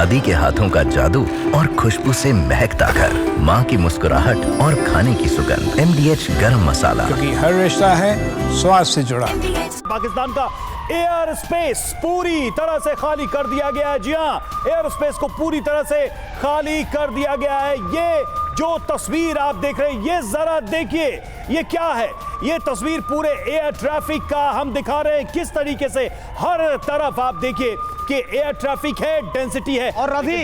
दादी के हाथों का जादू और खुशबू से महकता घर, माँ की मुस्कुराहट और खाने की सुगंध। MDH गरम मसाला, क्योंकि हर रिश्ता है स्वाद से जुड़ा। पाकिस्तान का एयर स्पेस पूरी तरह से खाली कर दिया गया है। जी हाँ, एयर स्पेस को पूरी तरह से खाली कर दिया गया है। ये जो तस्वीर आप देख रहे हैं, ये जरा देखिए, ये क्या है? ये तस्वीर पूरे एयर ट्रैफिक का हम दिखा रहे हैं, किस तरीके से हर तरफ आप देखिए कि एयर ट्रैफिक है, डेंसिटी है। और रवि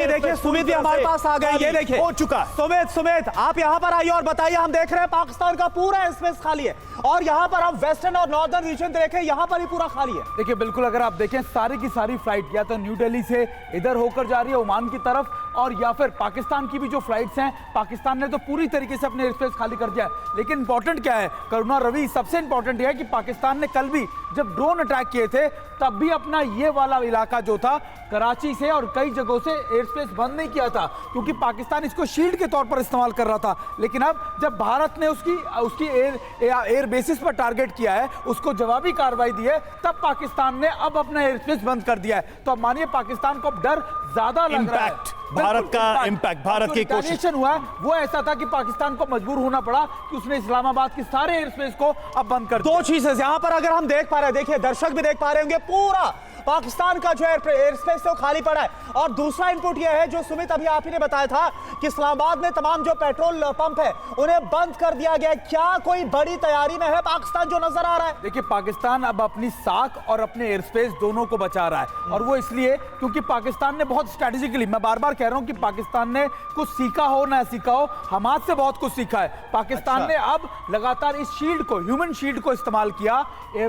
देखिए, सुमित भी हमारे पास आ गए। ये देखिए हो चुका। सुमित आप यहाँ पर आइए और बताइए। हम देख रहे हैं पाकिस्तान का पूरा स्पेस खाली है और यहाँ पर हम वेस्टर्न और नॉर्दर्न रीजन देखें, यहाँ पर ही पूरा खाली है। देखिए बिल्कुल, अगर आप देखें सारी की सारी फ्लाइट या तो न्यू दिल्ली से इधर होकर जा रही है ओमान की तरफ, और या फिर पाकिस्तान की भी जो फ्लाइट्स हैं, पाकिस्तान ने तो पूरी तरीके से अपने एयर स्पेस खाली कर दिया है। लेकिन इंपॉर्टेंट क्या है करुणा, रवि, सबसे इंपॉर्टेंट यह है कि पाकिस्तान ने कल भी जब ड्रोन अटैक किए थे तब भी अपना ये वाला इलाका जो था कराची से और कई जगहों से एयर स्पेस बंद नहीं किया था, क्योंकि पाकिस्तान इसको शील्ड के तौर पर इस्तेमाल कर रहा था। लेकिन अब जब भारत ने उसकी एयर बेसिस पर टारगेट किया है, उसको जवाबी कार्रवाई दी है, तब पाकिस्तान ने अब अपना एयर स्पेस बंद कर दिया है। तो अब मानिए पाकिस्तान को अब डर ज्यादा लग रहा है। भारत का इंपैक्ट, भारत की कोशिश हुआ वो ऐसा था कि पाकिस्तान को मजबूर होना पड़ा कि उसने इस्लामाबाद के सारे एयर स्पेस को अब बंद कर दिया। दो चीजें यहाँ पर अगर हम देख पा रहे हैं, देखिए दर्शक भी देख पा रहे होंगे, पूरा पाकिस्तान का जो एयर स्पेस है वो खाली पड़ा है। और दूसरा इनपुट यह है जो सुमित अभी आप ही ने बताया था कि इस्लामाबाद में तमाम जो पेट्रोल पंप है उन्हें बंद कर दिया गया। क्या कोई बड़ी तैयारी में है पाकिस्तान जो नजर आ रहा है? देखिए पाकिस्तान अब अपनी साख और अपने एयर स्पेस दोनों को बचा रहा है, और वो इसलिए क्योंकि पाकिस्तान ने बहुत स्ट्रेटेजिकली, मैं बार बार कह रहा हूं कि पाकिस्तान ने कुछ सीखा हो ना सीखा हो, हमाद से बहुत कुछ सीखा है। पाकिस्तान ने अब लगातार इस शील्ड को, ह्यूमन शील्ड को इस्तेमाल किया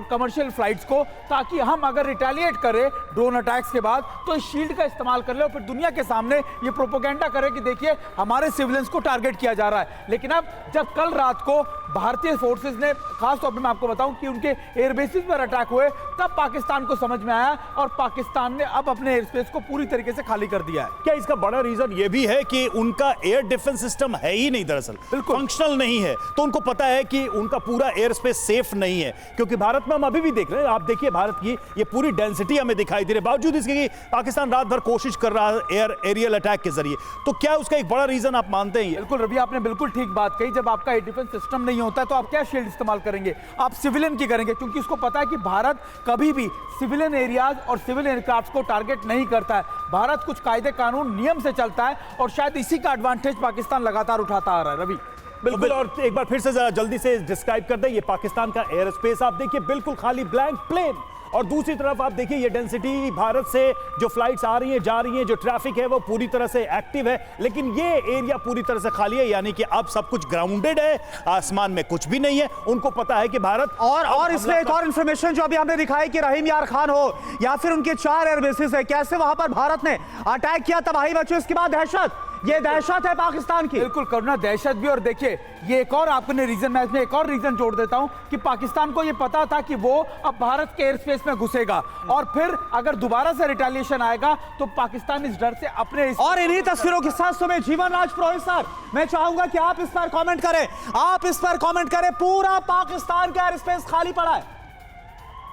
कमर्शियल फ्लाइट्स को, ताकि हम अगर रिटेलिएट करें ड्रोन अटैक्स के बाद तो इस शील्ड का इस्तेमाल कर ले और फिर दुनिया के सामने ये प्रोपेगेंडा करे कि देखिए हमारे सिविलियंस को टारगेट किया जा रहा है। लेकिन अब जब कल रात को भारतीय फोर्सेस ने, खास तौर पर मैं आपको बताऊं कि उनके एयर बेसिस पर अटैक हुए, तब पाकिस्तान को समझ में आया और पाकिस्तान ने अब अपने एयर स्पेस को पूरी तरीके से खाली कर दिया है। क्या इसका बड़ा रीजन यह भी है कि उनका एयर डिफेंस सिस्टम है ही नहीं, दरअसल बिल्कुल फंक्शनल नहीं है, तो उनको पता है कि उनका पूरा एयर स्पेस सेफ नहीं है। क्योंकि भारत में हम अभी भी देख रहे हैं, आप देखिए भारत की ये पूरी डेंसिटी हमें दिखाई दे रही है, बावजूद इसके कि पाकिस्तान रात भर कोशिश कर रहा है एरियल अटैक के जरिए। तो क्या उसका एक बड़ा रीजन आप मानते हैं? बिल्कुल रवि, आपने बिल्कुल ठीक बात कही। जब आपका एयर डिफेंस सिस्टम नहीं होता है तो आप क्या शील्ड इस्तेमाल करेंगे? आप सिविलियन की करेंगे, क्योंकि उसको पता है कि भारत कभी भी सिविलियन एरियाज और सिविल एयरक्राफ्ट को टारगेट नहीं करता है। भारत कुछ कायदे कानून नियम से चलता है और शायद इसी का एडवांटेज पाकिस्तान लगातार उठाता आ रहा है। रवि बिल्कुल, और एक बार फिर से जरा जल्दी से डिस्क्राइब कर दें, ये पाकिस्तान का एयर स्पेस आप देखिए, बिल्कुल खाली, ब्लैंक प्लेन। और दूसरी तरफ आप देखिए ये डेंसिटी, भारत से जो फ्लाइट्स आ रही हैं जा रही हैं, जो ट्रैफिक है वो पूरी तरह से एक्टिव है, लेकिन ये एरिया पूरी तरह से खाली है। यानी कि अब सब कुछ ग्राउंडेड है, आसमान में कुछ भी नहीं है। उनको पता है कि भारत और इसमें एक और इंफॉर्मेशन जो अभी हमने दिखाई कि रहीम यार खान हो या फिर उनके 4 एयर बेसिस है, कैसे वहां पर भारत ने अटैक किया, तबाही मची, उसके बाद दहशत, ये दहशत है पाकिस्तान की। बिल्कुल करुणा, दहशत भी। और देखिए ये एक और आपने रीजन, मैं इसमें एक और रीजन जोड़ देता हूं कि पाकिस्तान को ये पता था कि वो अब भारत के एयर स्पेस में घुसेगा और फिर अगर दोबारा से रिटेलिएशन आएगा तो पाकिस्तान इस डर से अपने और इन्हीं तस्वीरों के साथ सुमित, जीवन राज पुरोहित सर, मैं चाहूंगा कि आप इस पर कमेंट करें, आप इस पर कमेंट करें। पूरा पाकिस्तान का एयर स्पेस खाली पड़ा है।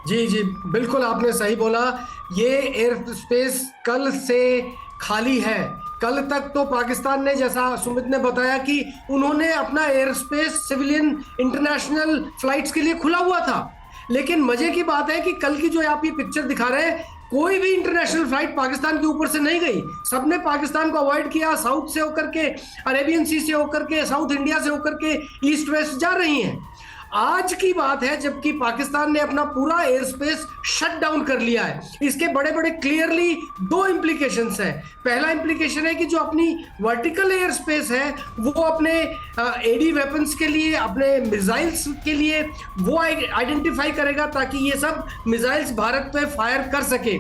जी बिल्कुल आपने सही बोला, ये एयर स्पेस कल से खाली है। कल तक तो पाकिस्तान ने, जैसा सुमित ने बताया, कि उन्होंने अपना air space civilian international flights के लिए खुला हुआ था। लेकिन मजे की बात है कि कल की जो आप ये पिक्चर दिखा रहे हैं, कोई भी इंटरनेशनल फ्लाइट पाकिस्तान के ऊपर से नहीं गई। सबने पाकिस्तान को अवॉइड किया, साउथ से होकर के, अरेबियन सी से होकर के, साउथ इंडिया से होकर के ईस्ट वेस्ट जा रही हैं। आज की बात है जबकि पाकिस्तान ने अपना पूरा एयर स्पेस शट डाउन कर लिया है। इसके बड़े बड़े क्लियरली 2 इंप्लीकेशंस हैं। पहला इंप्लीकेशन है कि जो अपनी वर्टिकल एयर स्पेस है वो अपने एडी वेपन्स के लिए, अपने मिसाइल्स के लिए वो आइडेंटिफाई करेगा ताकि ये सब मिसाइल्स भारत पे फायर कर सके।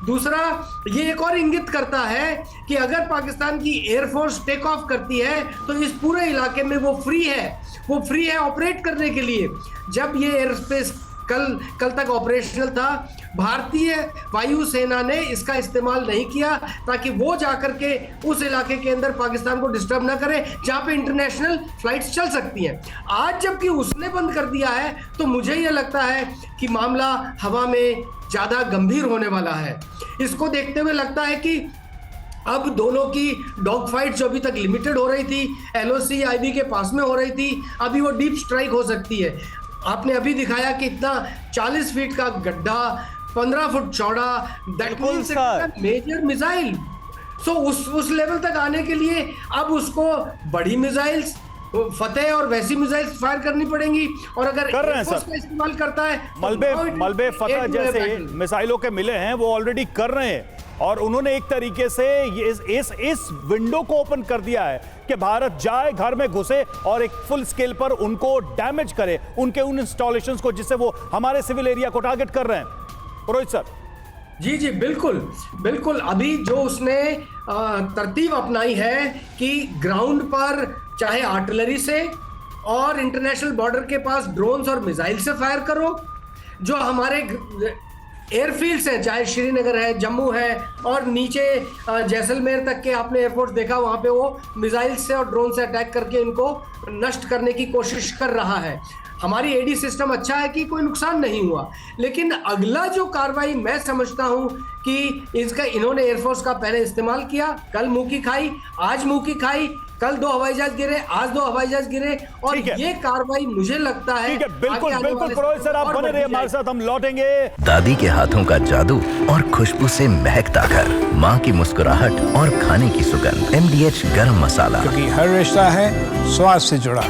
दूसरा, ये एक और इंगित करता है कि अगर पाकिस्तान की एयरफोर्स टेक ऑफ करती है तो इस पूरे इलाके में वो फ्री है ऑपरेट करने के लिए। जब ये एयर स्पेस कल तक ऑपरेशनल था, भारतीय वायुसेना ने इसका इस्तेमाल नहीं किया ताकि वो जाकर के उस इलाके के अंदर पाकिस्तान को डिस्टर्ब ना करे जहां पे इंटरनेशनल फ्लाइट्स चल सकती हैं। आज जबकि उसने बंद कर दिया है तो मुझे ये लगता है कि मामला हवा में ज्यादा गंभीर होने वाला है। इसको देखते हुए लगता है कि अब दोनों की डॉग फाइट जो अभी तक लिमिटेड हो रही थी, एलओसी आईबी के पास में हो रही थी, अभी वो डीप स्ट्राइक हो सकती है। आपने अभी दिखाया कि इतना 40 फीट का गड्ढा, 15 फुट चौड़ा, दैट मींस मेजर मिसाइल। सो उस लेवल तक आने के लिए अब उसको बड़ी मिसाइल्स फतेह और वैसी मिसाइल्स फायर करनी पड़ेंगी। और अगर कर रहे हैं एयरफोर्स सर, का इस्तेमाल करता है मलबे फतेह जैसे मिसाइलों के मिले हैं, वो ऑलरेडी कर रहे हैं। और उन्होंने एक तरीके से इस विंडो को ओपन कर दिया है कि भारत जाए, घर में घुसे और एक फुल स्केल पर उनको डैमेज करे, उनके उन इंस्टॉलेशंस को, जिससे वो हमारे सिविल एरिया को टारगेट कर रहे हैं। रोहित सर। जी जी बिल्कुल बिल्कुल। अभी जो उसने तरतीब अपनाई है कि ग्राउंड पर चाहे आर्टिलरी से और इंटरनेशनल बॉर्डर के पास ड्रोन्स और मिसाइल से फायर करो, जो हमारे एयरफील्ड्स हैं, चाहे श्रीनगर है, जम्मू है और नीचे जैसलमेर तक के आपने एयरपोर्ट देखा, वहां पे वो मिसाइल से और ड्रोन से अटैक करके इनको नष्ट करने की कोशिश कर रहा है। हमारी एडी सिस्टम अच्छा है कि कोई नुकसान नहीं हुआ, लेकिन अगला जो कार्रवाई मैं समझता हूं कि इन्होंने एयरफोर्स का पहले इस्तेमाल किया, कल मुंह की खाई, आज मुंह की खाई, कल 2 हवाई जहाज गिरे, आज 2 हवाई जहाज गिरे, और ये कार्रवाई मुझे लगता है बिल्कुल बिल्कुल। पुरोहित सर आप बने रहिए हमारे साथ, हम लौटेंगे। दादी के हाथों का जादू और खुशबू से महकता घर, माँ की मुस्कुराहट और खाने की सुगंध। MDH गरम मसाला। क्योंकि हर रिश्ता है स्वाद से जुड़ा।